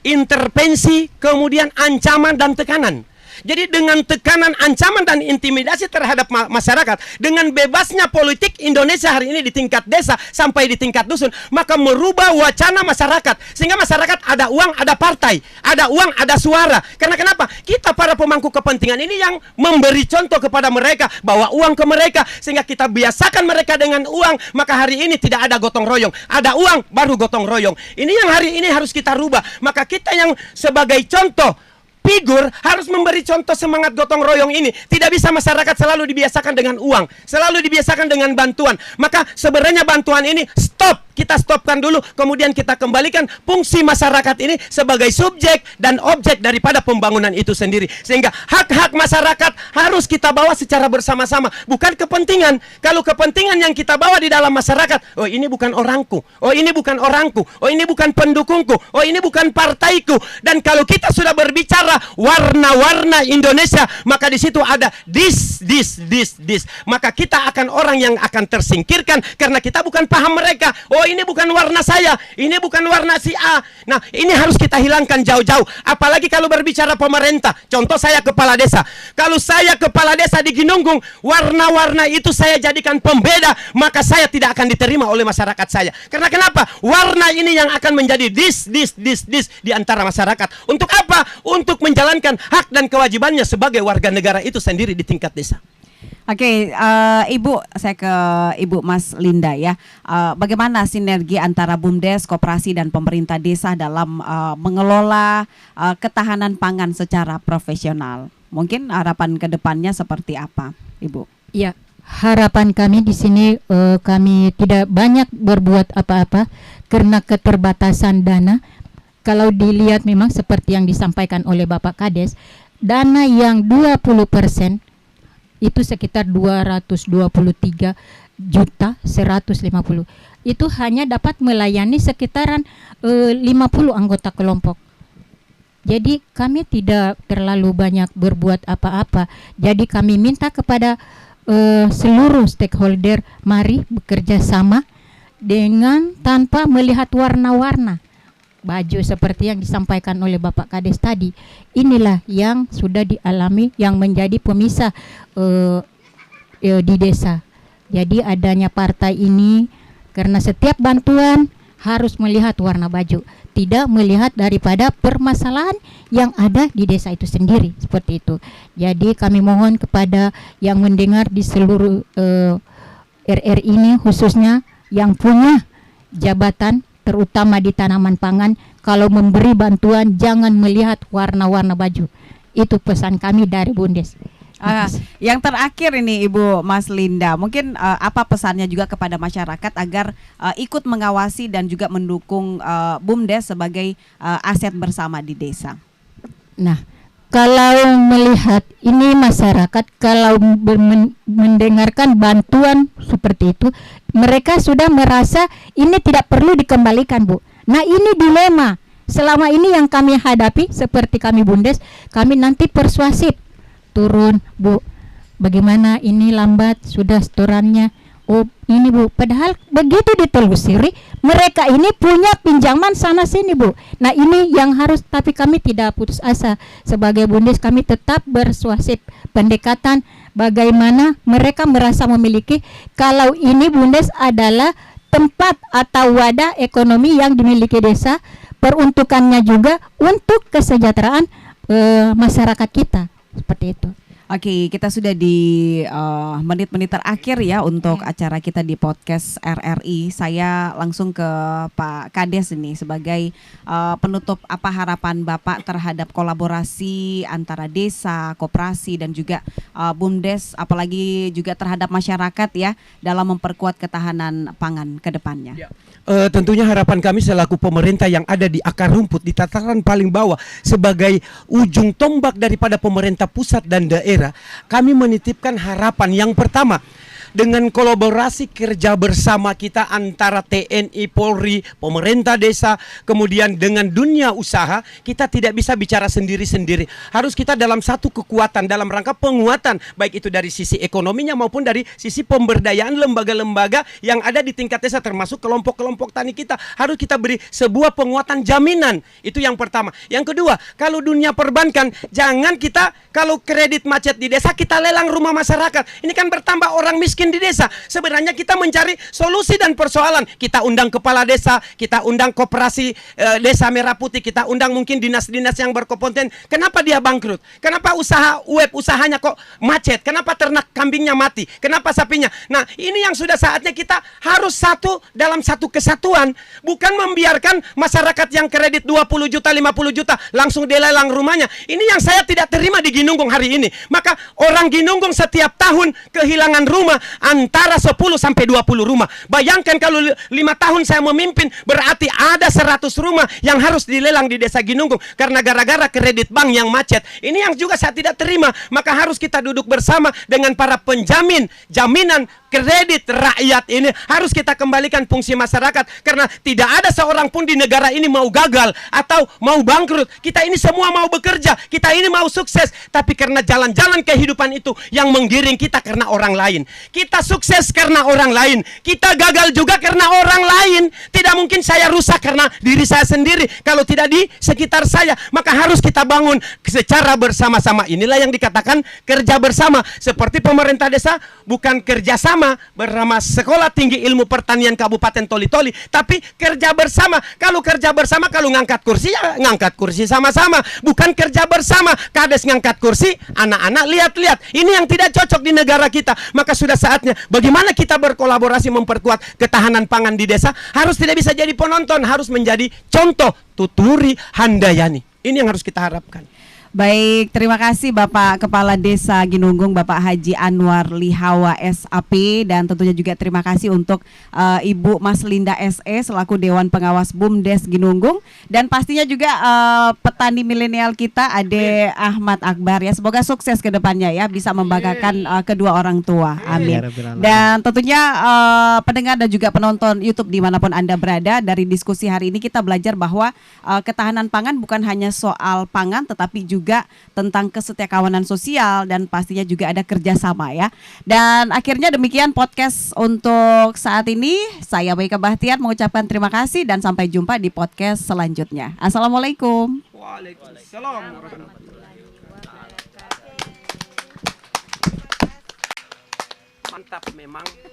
intervensi, kemudian ancaman dan tekanan. Jadi dengan tekanan, ancaman, dan intimidasi terhadap masyarakat, dengan bebasnya politik Indonesia hari ini di tingkat desa sampai di tingkat dusun, maka merubah wacana masyarakat. Sehingga masyarakat ada uang, ada partai, ada uang, ada suara. Karena kenapa? Kita para pemangku kepentingan ini yang memberi contoh kepada mereka, bawa uang ke mereka, sehingga kita biasakan mereka dengan uang. Maka hari ini tidak ada gotong royong, ada uang baru gotong royong. Ini yang hari ini harus kita rubah. Maka kita yang sebagai contoh figur harus memberi contoh semangat gotong royong ini. Tidak bisa masyarakat selalu dibiasakan dengan uang, selalu dibiasakan dengan bantuan. Maka sebenarnya bantuan ini stop, kita stopkan dulu, kemudian kita kembalikan fungsi masyarakat ini sebagai subjek dan objek daripada pembangunan itu sendiri. Sehingga hak-hak masyarakat harus kita bawa secara bersama-sama, bukan kepentingan. Kalau kepentingan yang kita bawa di dalam masyarakat, oh ini bukan orangku, oh ini bukan orangku, oh ini bukan pendukungku, oh ini bukan partaiku. Dan kalau kita sudah berbicara warna-warna Indonesia, maka di situ ada this. Maka kita akan orang yang akan tersingkirkan karena kita bukan paham mereka. Oh ini bukan warna saya, ini bukan warna si A. Nah, ini harus kita hilangkan jauh-jauh. Apalagi kalau berbicara pemerintah. Contoh, saya kepala desa. Kalau saya kepala desa di Ginunggung, warna-warna itu saya jadikan pembeda, maka saya tidak akan diterima oleh masyarakat saya. Karena kenapa? Warna ini yang akan menjadi this di antara masyarakat. Untuk apa? Untuk menjalankan hak dan kewajibannya sebagai warga negara itu sendiri di tingkat desa. Oke, Ibu, saya ke Ibu Mas Linda ya. Bagaimana sinergi antara BUMDes, koperasi, dan pemerintah desa dalam mengelola ketahanan pangan secara profesional? Mungkin harapan ke depannya seperti apa, Ibu? Ya, harapan kami di sini, kami tidak banyak berbuat apa-apa karena keterbatasan dana. Kalau dilihat memang seperti yang disampaikan oleh Bapak Kades, dana yang 20% itu sekitar 223.150.000. Itu hanya dapat melayani sekitaran 50 anggota kelompok. Jadi kami tidak terlalu banyak berbuat apa-apa. Jadi kami minta kepada seluruh stakeholder, mari bekerja sama dengan tanpa melihat warna-warna. Baju seperti yang disampaikan oleh Bapak Kades tadi, inilah yang sudah dialami, yang menjadi pemisah di desa. Jadi adanya partai ini, karena setiap bantuan harus melihat warna baju, tidak melihat daripada permasalahan yang ada di desa itu sendiri, seperti itu. Jadi kami mohon kepada yang mendengar di seluruh RR ini, khususnya yang punya jabatan terutama di tanaman pangan, kalau memberi bantuan jangan melihat warna-warna baju. Itu pesan kami dari BUMDes. Yang terakhir ini Ibu Mas Linda, mungkin apa pesannya juga kepada masyarakat agar ikut mengawasi dan juga mendukung BUMDes sebagai aset bersama di desa? Nah, kalau melihat ini masyarakat, kalau mendengarkan bantuan seperti itu, mereka sudah merasa ini tidak perlu dikembalikan, Bu. Nah, ini dilema. Selama ini yang kami hadapi, seperti kami BUMDes, kami nanti persuasif. Turun, Bu, bagaimana ini lambat, sudah setorannya. Oh ini Bu, padahal begitu ditelusuri, mereka ini punya pinjaman sana sini Bu. Nah ini yang harus, tapi kami tidak putus asa. Sebagai BUMDes kami tetap persuasif pendekatan bagaimana mereka merasa memiliki. Kalau ini BUMDes adalah tempat atau wadah ekonomi yang dimiliki desa, peruntukannya juga untuk kesejahteraan masyarakat kita, seperti itu. Oke, kita sudah di menit-menit terakhir ya untuk acara kita di podcast RRI. Saya langsung ke Pak Kades ini sebagai penutup, apa harapan Bapak terhadap kolaborasi antara desa, koperasi dan juga BUMDes, apalagi juga terhadap masyarakat ya dalam memperkuat ketahanan pangan ke depannya. Ya. Tentunya harapan kami selaku pemerintah yang ada di akar rumput, di tataran paling bawah, sebagai ujung tombak daripada pemerintah pusat dan daerah, kami menitipkan harapan yang pertama, dengan kolaborasi kerja bersama kita antara TNI, Polri, pemerintah desa, kemudian dengan dunia usaha, kita tidak bisa bicara sendiri-sendiri. Harus kita dalam satu kekuatan, dalam rangka penguatan, baik itu dari sisi ekonominya maupun dari sisi pemberdayaan lembaga-lembaga yang ada di tingkat desa, termasuk kelompok-kelompok tani kita. Harus kita beri sebuah penguatan jaminan. Itu yang pertama. Yang kedua, kalau dunia perbankan, jangan kita kalau kredit macet di desa, kita lelang rumah masyarakat. Ini kan bertambah orang miskin di desa. Sebenarnya kita mencari solusi dan persoalan. Kita undang kepala desa, kita undang koperasi desa Merah Putih, kita undang mungkin dinas-dinas yang berkompeten. Kenapa dia bangkrut? Kenapa usahanya kok macet? Kenapa ternak kambingnya mati? Kenapa sapinya? Nah, ini yang sudah saatnya kita harus satu dalam satu kesatuan. Bukan membiarkan masyarakat yang kredit 20 juta, 50 juta langsung dilelang rumahnya. Ini yang saya tidak terima di Ginunggung hari ini. Maka orang Ginunggung setiap tahun kehilangan rumah antara 10 sampai 20 rumah. Bayangkan kalau 5 tahun saya memimpin, berarti ada 100 rumah yang harus dilelang di desa Ginunggung karena gara-gara kredit bank yang macet. Ini yang juga saya tidak terima. Maka harus kita duduk bersama dengan para penjamin, jaminan kredit rakyat ini harus kita kembalikan fungsi masyarakat, karena tidak ada seorang pun di negara ini mau gagal atau mau bangkrut. Kita ini semua mau bekerja, kita ini mau sukses, tapi karena jalan-jalan kehidupan itu yang menggiring kita karena orang lain. Kita sukses karena orang lain, kita gagal juga karena orang lain. Tidak mungkin saya rusak karena diri saya sendiri kalau tidak di sekitar saya. Maka harus kita bangun secara bersama-sama. Inilah yang dikatakan kerja bersama. Seperti pemerintah desa bukan kerja sama bersama Sekolah Tinggi Ilmu Pertanian Kabupaten Toli-Toli, tapi kerja bersama. Kalau kerja bersama, kalau ngangkat kursi ya ngangkat kursi sama-sama. Bukan kerja bersama, kades ngangkat kursi, anak-anak lihat-lihat. Ini yang tidak cocok di negara kita. Maka sudah saatnya bagaimana kita berkolaborasi memperkuat ketahanan pangan di desa. Harus tidak bisa jadi penonton, harus menjadi contoh, tuturi, handayani. Ini yang harus kita harapkan. Baik, terima kasih Bapak Kepala Desa Ginunggung, Bapak Haji Anwar Lihawa SAP, dan tentunya juga terima kasih untuk Ibu Mas Linda SE selaku Dewan Pengawas BUMDes Ginunggung, dan pastinya juga petani milenial kita Ade Ahmad Akbar ya. Semoga sukses ke depannya ya, bisa membanggakan kedua orang tua. Amin. Dan tentunya pendengar dan juga penonton YouTube dimanapun Anda berada, dari diskusi hari ini kita belajar bahwa ketahanan pangan bukan hanya soal pangan, tetapi juga tentang kesetiakawanan sosial, dan pastinya juga ada kerjasama ya. Dan akhirnya demikian podcast untuk saat ini. Saya Baika Bahtiar mengucapkan terima kasih dan sampai jumpa di podcast selanjutnya. Assalamualaikum. Waalaikumsalam. Mantap memang.